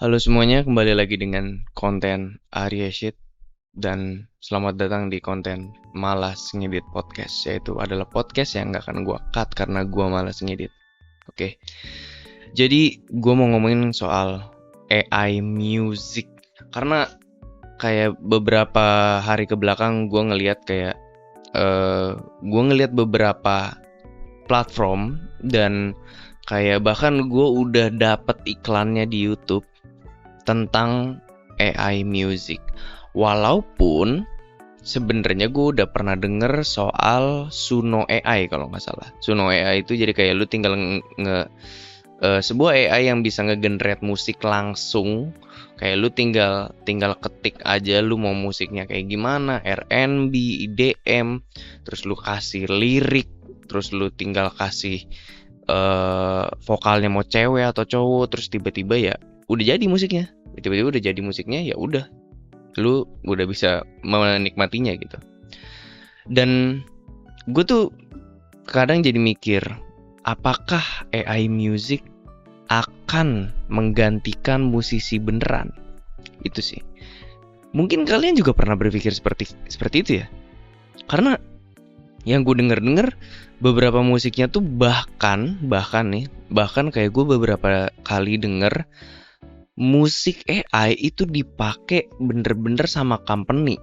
Halo semuanya, kembali lagi dengan konten Arya Shit dan selamat datang di konten Malas Ngedit Podcast, yaitu adalah podcast yang gak akan gue cut karena gue malas ngedit. Oke, jadi gue mau ngomongin soal AI music karena kayak beberapa hari ke belakang gue ngeliat beberapa platform dan kayak bahkan gue udah dapet iklannya di YouTube tentang AI music. Walaupun sebenarnya gue udah pernah denger soal Suno AI kalau nggak salah. Suno AI itu jadi kayak lu tinggal sebuah AI yang bisa ngegenerate musik langsung. Kayak lu tinggal ketik aja lu mau musiknya kayak gimana, R&B, EDM, terus lu kasih lirik, terus lu tinggal kasih vokalnya mau cewek atau cowok, terus tiba-tiba ya udah jadi musiknya. Tiba-tiba udah jadi musiknya, ya udah lu udah bisa menikmatinya gitu. Dan gue tuh kadang jadi mikir, apakah AI music akan menggantikan musisi beneran? Itu sih. Mungkin kalian juga pernah berpikir seperti itu ya. Karena yang gue denger beberapa musiknya tuh bahkan kayak gue beberapa kali denger musik AI itu dipakai bener-bener sama company.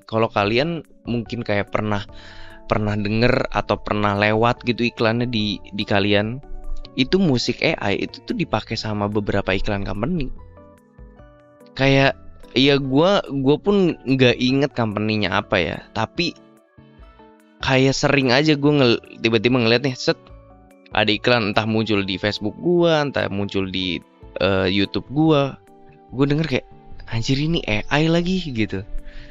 Kalau kalian mungkin kayak pernah denger atau pernah lewat gitu iklannya di kalian, itu musik AI itu tuh dipakai sama beberapa iklan company. Kayak ya gue pun nggak inget company-nya apa ya, tapi kayak sering aja gue tiba-tiba ngeliat nih, set, ada iklan entah muncul di Facebook gua, entah muncul di YouTube gua. Gue denger kayak anjir ini AI lagi gitu.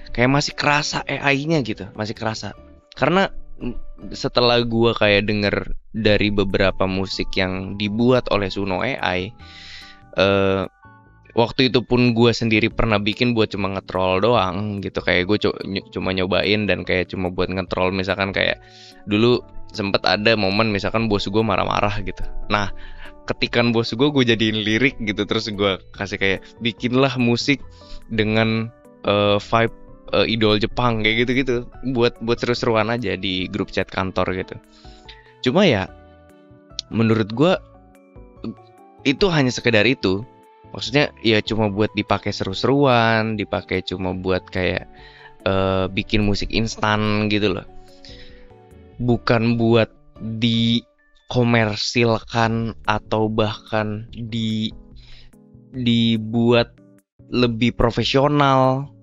Kayak masih kerasa AI-nya gitu, masih kerasa. Karena setelah gua kayak denger dari beberapa musik yang dibuat oleh Suno AI, waktu itu pun gue sendiri pernah bikin buat cuma nge-troll doang gitu. Kayak gue cuma nyobain dan kayak cuma buat nge-troll. Misalkan kayak dulu sempet ada momen misalkan bos gue marah-marah gitu. Nah, ketikan bos gue jadiin lirik gitu. Terus gue kasih kayak bikinlah musik dengan vibe idol Jepang kayak gitu-gitu. Buat seru-seruan aja di grup chat kantor gitu. Cuma ya menurut gue itu hanya sekedar itu. Maksudnya ya cuma buat dipakai seru-seruan, dipakai cuma buat kayak bikin musik instan gitu loh. Bukan buat dikomersilkan atau bahkan dibuat lebih profesional.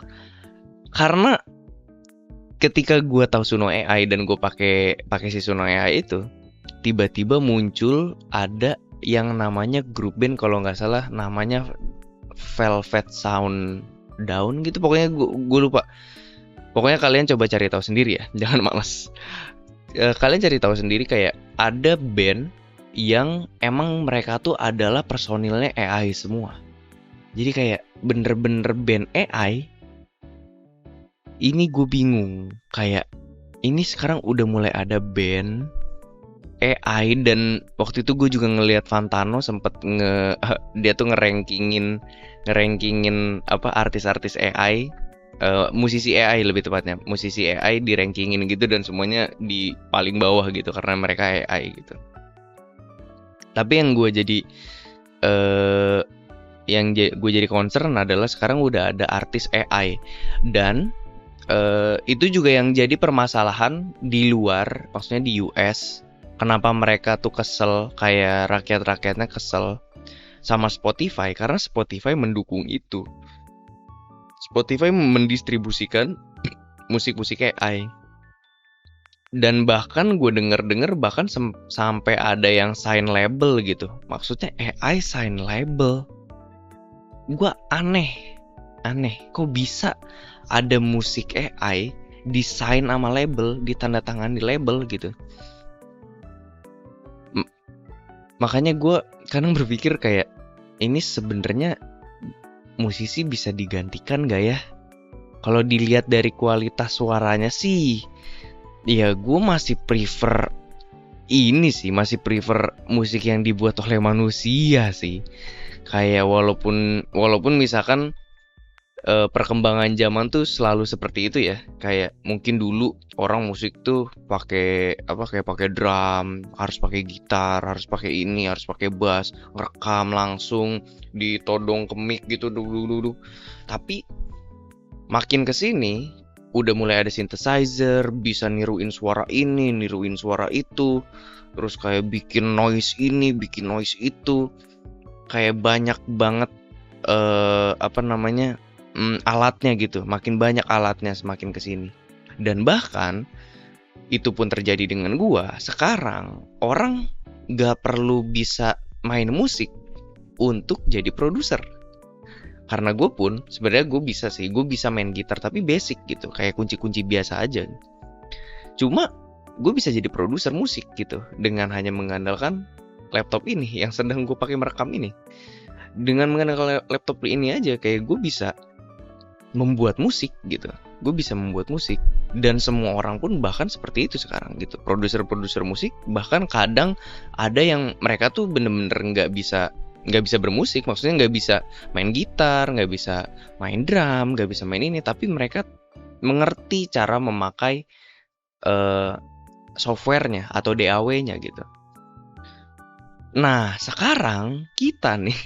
Karena ketika gue tahu Suno AI dan gue pakai si Suno AI itu, tiba-tiba muncul ada yang namanya grup band, kalau nggak salah namanya Velvet Sound Down gitu. Pokoknya gue lupa. Pokoknya kalian coba cari tahu sendiri ya, jangan malas. Kalian cari tahu sendiri, kayak ada band yang emang mereka tuh adalah personilnya AI semua. Jadi kayak bener-bener band AI. Ini gue bingung, kayak ini sekarang udah mulai ada band AI. Dan waktu itu gue juga ngelihat Fantano sempet dia tuh ngerankingin apa artis-artis AI, musisi AI lebih tepatnya, musisi AI di rankingin gitu, dan semuanya di paling bawah gitu karena mereka AI gitu. Tapi yang gue jadi gue jadi concern adalah sekarang udah ada artis AI, dan itu juga yang jadi permasalahan di luar, maksudnya di US. Kenapa mereka tuh kesel, kayak rakyat-rakyatnya kesel sama Spotify, karena Spotify mendukung itu. Spotify mendistribusikan musik-musik AI. Dan bahkan gue denger bahkan sampai ada yang sign label gitu. Maksudnya AI sign label. Gue aneh. Kok bisa ada musik AI desain sama label, ditandatangani label gitu. Makanya gue kadang berpikir kayak ini sebenarnya musisi bisa digantikan gak ya? Kalau dilihat dari kualitas suaranya sih, ya gue masih prefer musik yang dibuat oleh manusia sih. Kayak walaupun misalkan perkembangan zaman tuh selalu seperti itu ya. Kayak mungkin dulu orang musik tuh pakai apa, kayak pakai drum, harus pakai gitar, harus pakai ini, harus pakai bass, ngerekam langsung ditodong ke mic gitu dulu dulu. Tapi makin kesini udah mulai ada synthesizer, bisa niruin suara ini, niruin suara itu, terus kayak bikin noise ini, bikin noise itu, kayak banyak banget apa namanya, alatnya gitu, makin banyak alatnya semakin kesini. Dan bahkan itu pun terjadi dengan gua. Sekarang orang nggak perlu bisa main musik untuk jadi produser. Karena gue pun sebenarnya gue bisa main gitar tapi basic gitu, kayak kunci-kunci biasa aja. Cuma gue bisa jadi produser musik gitu dengan hanya mengandalkan laptop ini yang sedang gue pakai merekam ini. Dengan mengandalkan laptop ini aja kayak gue bisa membuat musik gitu. Gue bisa membuat musik dan semua orang pun bahkan seperti itu sekarang gitu. Produser-produser musik bahkan kadang ada yang mereka tuh bener-bener nggak bisa bermusik, maksudnya nggak bisa main gitar, nggak bisa main drum, nggak bisa main ini, tapi mereka mengerti cara memakai softwarenya atau DAW-nya gitu. Nah sekarang kita nih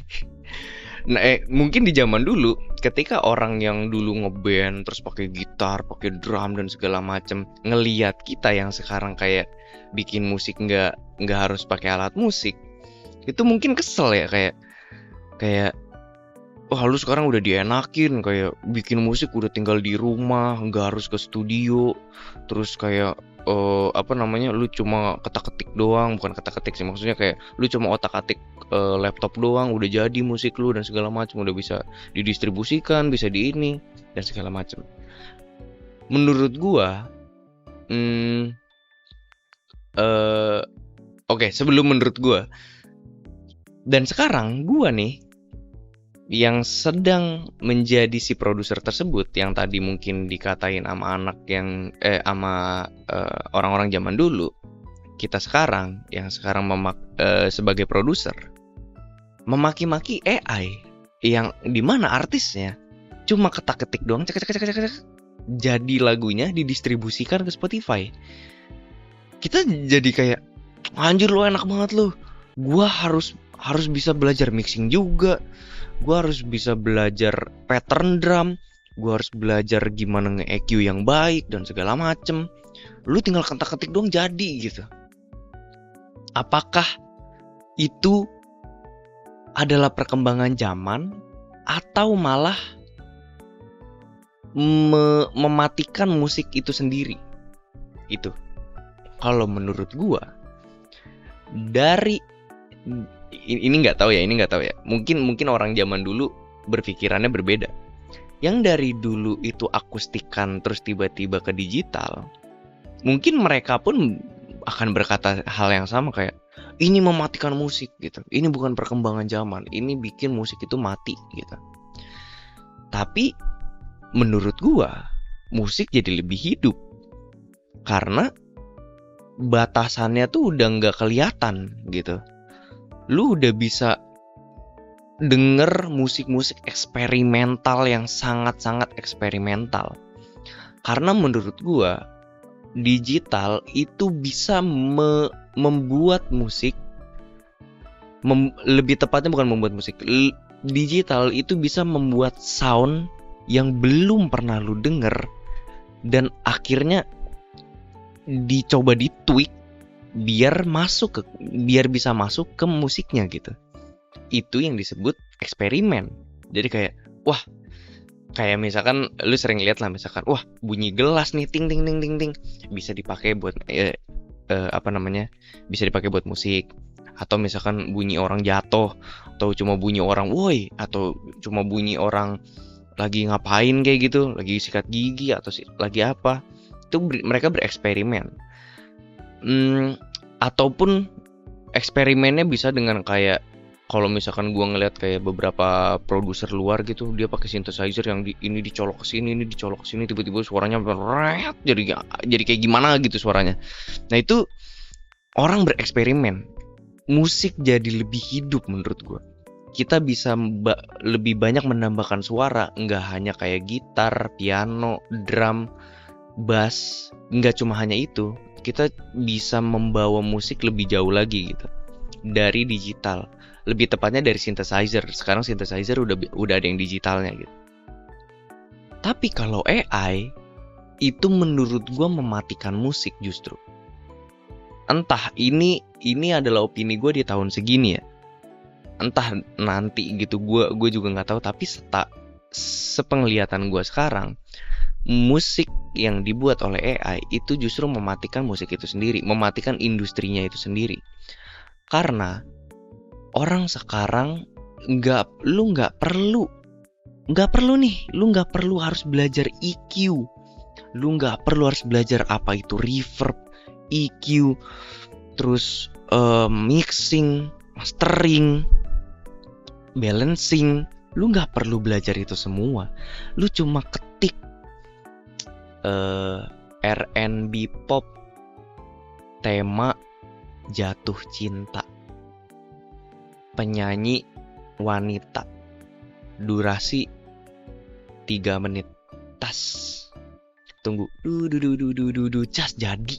mungkin di zaman dulu ketika orang yang dulu ngeband terus pakai gitar, pakai drum dan segala macem ngeliat kita yang sekarang kayak bikin musik nggak harus pakai alat musik, itu mungkin kesel ya, kayak wah lu sekarang udah dienakin, kayak bikin musik udah tinggal di rumah, nggak harus ke studio, terus kayak apa namanya, lu cuma ketik-ketik doang, bukan ketik-ketik sih, maksudnya kayak lu cuma otak-atik laptop doang udah jadi musik lu dan segala macam, udah bisa didistribusikan, bisa di ini dan segala macam. Menurut gua oke, sebelum menurut gua dan sekarang gua nih yang sedang menjadi si produser tersebut, yang tadi mungkin dikatain sama anak yang sama orang-orang zaman dulu, kita sekarang yang sekarang sebagai produser memaki-maki AI yang dimana artisnya cuma ketak-ketik doang, cek jadi lagunya didistribusikan ke Spotify. Kita jadi kayak anjir lu enak banget lu, gua harus bisa belajar mixing juga, gua harus bisa belajar pattern drum, gua harus belajar gimana nge-EQ yang baik dan segala macem. Lu tinggal ketik-ketik doang jadi gitu. Apakah itu adalah perkembangan zaman atau malah mematikan musik itu sendiri? Itu kalau menurut gua dari ini nggak tahu ya, mungkin orang zaman dulu berpikirannya berbeda. Yang dari dulu itu akustikan terus tiba-tiba ke digital, mungkin mereka pun akan berkata hal yang sama, kayak ini mematikan musik gitu, ini bukan perkembangan zaman, ini bikin musik itu mati gitu. Tapi menurut gua musik jadi lebih hidup karena batasannya tuh udah nggak kelihatan gitu. Lu udah bisa denger musik-musik eksperimental yang sangat-sangat eksperimental. Karena menurut gua digital itu bisa membuat musik, lebih tepatnya bukan membuat musik, digital itu bisa membuat sound yang belum pernah lu denger dan akhirnya dicoba ditweak biar bisa masuk ke musiknya gitu. Itu yang disebut eksperimen. Jadi kayak kayak misalkan lu sering lihat lah, misalkan bunyi gelas nih ting ting ting ting ting, bisa dipakai buat bisa dipakai buat musik. Atau misalkan bunyi orang jatuh, atau cuma bunyi orang woi, atau cuma bunyi orang lagi ngapain kayak gitu, lagi sikat gigi atau lagi apa. Itu mereka bereksperimen. Ataupun eksperimennya bisa dengan kayak, kalau misalkan gua ngeliat kayak beberapa produser luar gitu, dia pakai synthesizer yang ini dicolok ke sini, ini dicolok ke sini, tiba-tiba suaranya jadi kayak gimana gitu suaranya. Nah itu orang bereksperimen, musik jadi lebih hidup menurut gua. kita bisa lebih banyak menambahkan suara, nggak hanya kayak gitar, piano, drum, bass, nggak cuma hanya itu. Kita bisa membawa musik lebih jauh lagi gitu dari digital, lebih tepatnya dari synthesizer. Sekarang synthesizer udah ada yang digitalnya gitu. Tapi kalau AI itu menurut gua mematikan musik justru. Entah ini adalah opini gue di tahun segini ya. Entah nanti gitu, gue juga nggak tahu. Tapi sepenglihatan gue sekarang, musik yang dibuat oleh AI itu justru mematikan musik itu sendiri, mematikan industrinya itu sendiri. Karena orang sekarang lu nggak perlu harus belajar EQ, lu nggak perlu harus belajar apa itu reverb, EQ, terus mixing, mastering, balancing. Lu nggak perlu belajar itu semua. Lu cuma ketik R&B pop tema jatuh cinta, penyanyi wanita, durasi 3 menit, tas, tunggu, cas, jadi.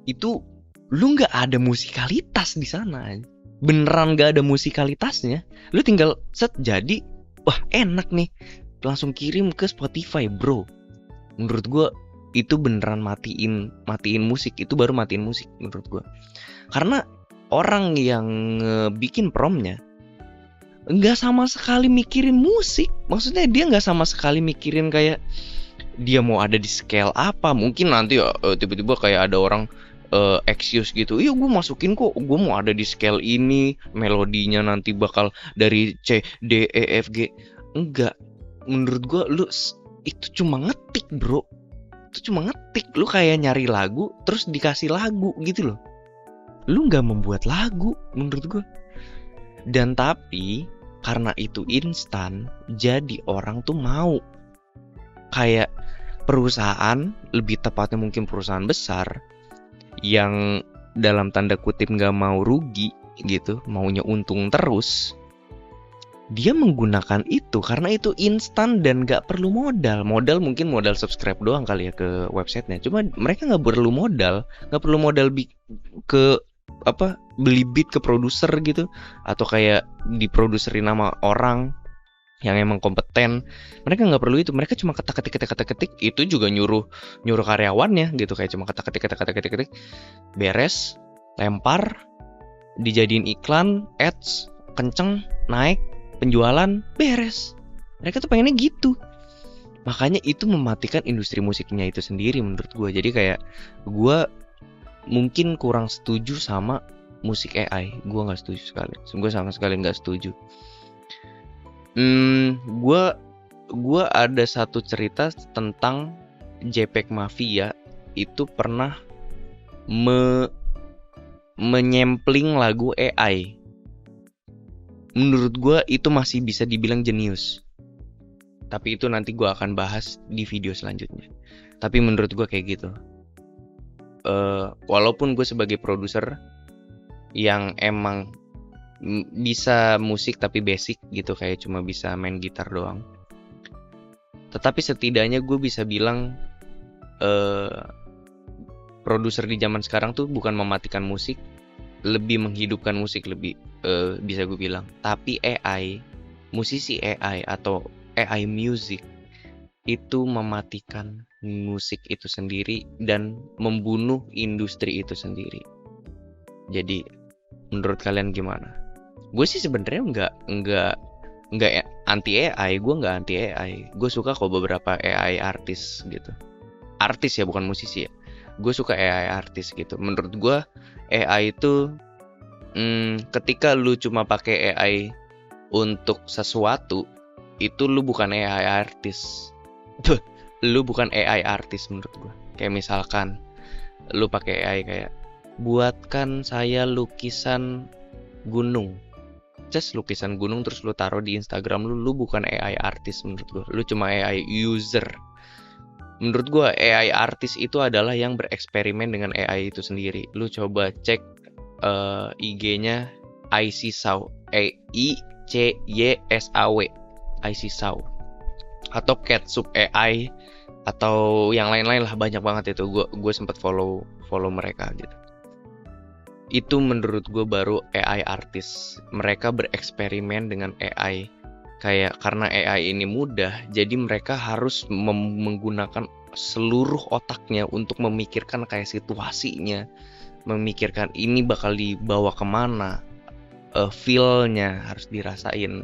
Itu lu nggak ada musikalitas di sana, beneran nggak ada musikalitasnya. Lu tinggal set jadi, wah enak nih, langsung kirim ke Spotify, bro. Menurut gue itu beneran matiin musik. Itu baru matiin musik menurut gue. Karena orang yang bikin promptnya nggak sama sekali mikirin musik. Maksudnya dia nggak sama sekali mikirin kayak dia mau ada di scale apa. Mungkin nanti tiba-tiba kayak ada orang excuse gitu, iya gue masukin kok, gue mau ada di scale ini, melodinya nanti bakal dari C, D, E, F, G. Enggak, menurut gue lu itu cuma ngetik, bro. Itu cuma ngetik, lu kayak nyari lagu terus dikasih lagu gitu loh. Lu nggak membuat lagu menurut gue. Dan tapi karena itu instan, jadi orang tuh mau. Kayak perusahaan, lebih tepatnya mungkin perusahaan besar yang dalam tanda kutip nggak mau rugi gitu, maunya untung terus, dia menggunakan itu karena itu instan dan nggak perlu modal. Mungkin modal subscribe doang kali ya ke websitenya. Cuma mereka nggak perlu modal ke beli beat ke produser gitu, atau kayak diproduserin nama orang yang emang kompeten. Mereka nggak perlu itu, mereka cuma ketik itu juga nyuruh karyawannya gitu, kayak cuma ketik beres, lempar, dijadiin iklan, ads, kenceng, naik, penjualan, beres. Mereka tuh pengennya gitu. Makanya itu mematikan industri musiknya itu sendiri menurut gue. Jadi kayak gue mungkin kurang setuju sama musik AI. Gue nggak setuju sekali. Gue sama sekali nggak setuju. Gue ada satu cerita tentang JPEG Mafia. Itu pernah menyempling lagu AI. Menurut gue itu masih bisa dibilang jenius. Tapi itu nanti gue akan bahas di video selanjutnya. Tapi menurut gue kayak gitu. Walaupun gue sebagai produser yang emang bisa musik tapi basic gitu, kayak cuma bisa main gitar doang, tetapi setidaknya gue bisa bilang produser di zaman sekarang tuh bukan mematikan musik, lebih menghidupkan musik, lebih bisa gue bilang. Tapi musisi AI atau AI music itu mematikan musik itu sendiri dan membunuh industri itu sendiri. Jadi menurut kalian gimana? Gue sih sebenarnya nggak anti AI, gue nggak anti AI. Gue suka kok beberapa AI artis gitu. Artis ya, bukan musisi ya. Gue suka AI artis gitu. Menurut gue AI itu ketika lu cuma pakai AI untuk sesuatu, itu lu bukan AI artis. Lu bukan AI artis menurut gue. Kayak misalkan lu pakai AI kayak, buatkan saya lukisan gunung. Just lukisan gunung terus lu taruh di Instagram lu bukan AI artis menurut gue. Lu cuma AI user. Menurut gue AI artis itu adalah yang bereksperimen dengan AI itu sendiri. Lu coba cek IG-nya ICSAW, EICYSAW, ICSAW, atau Catsup AI, atau yang lain-lain lah, banyak banget itu. Gue sempat follow mereka gitu. Itu menurut gue baru AI artis. Mereka bereksperimen dengan AI. Kayak karena AI ini mudah, jadi mereka harus menggunakan seluruh otaknya untuk memikirkan kayak situasinya, memikirkan ini bakal dibawa kemana, feel-nya harus dirasain.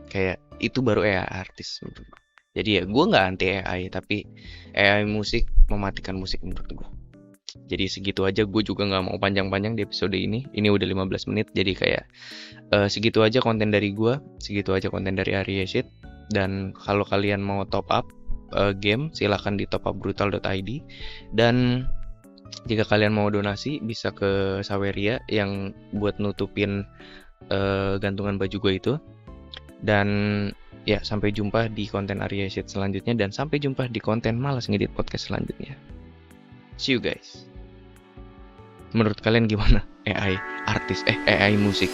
Kayak itu baru AI artis menurut gue. Jadi ya gue nggak anti AI, tapi AI musik mematikan musik menurut gue. Jadi segitu aja, gue juga nggak mau panjang-panjang di episode ini. Ini udah 15 menit, jadi kayak segitu aja konten dari gue, segitu aja konten dari Arieshit. Dan kalau kalian mau top up game, silahkan di topupbrutal.id. Dan jika kalian mau donasi, bisa ke Saweria yang buat nutupin gantungan baju gue itu. Dan ya, sampai jumpa di konten Arieshit selanjutnya, dan sampai jumpa di konten Malas Ngedit Podcast selanjutnya. See you guys. Menurut kalian gimana AI artis, AI musik?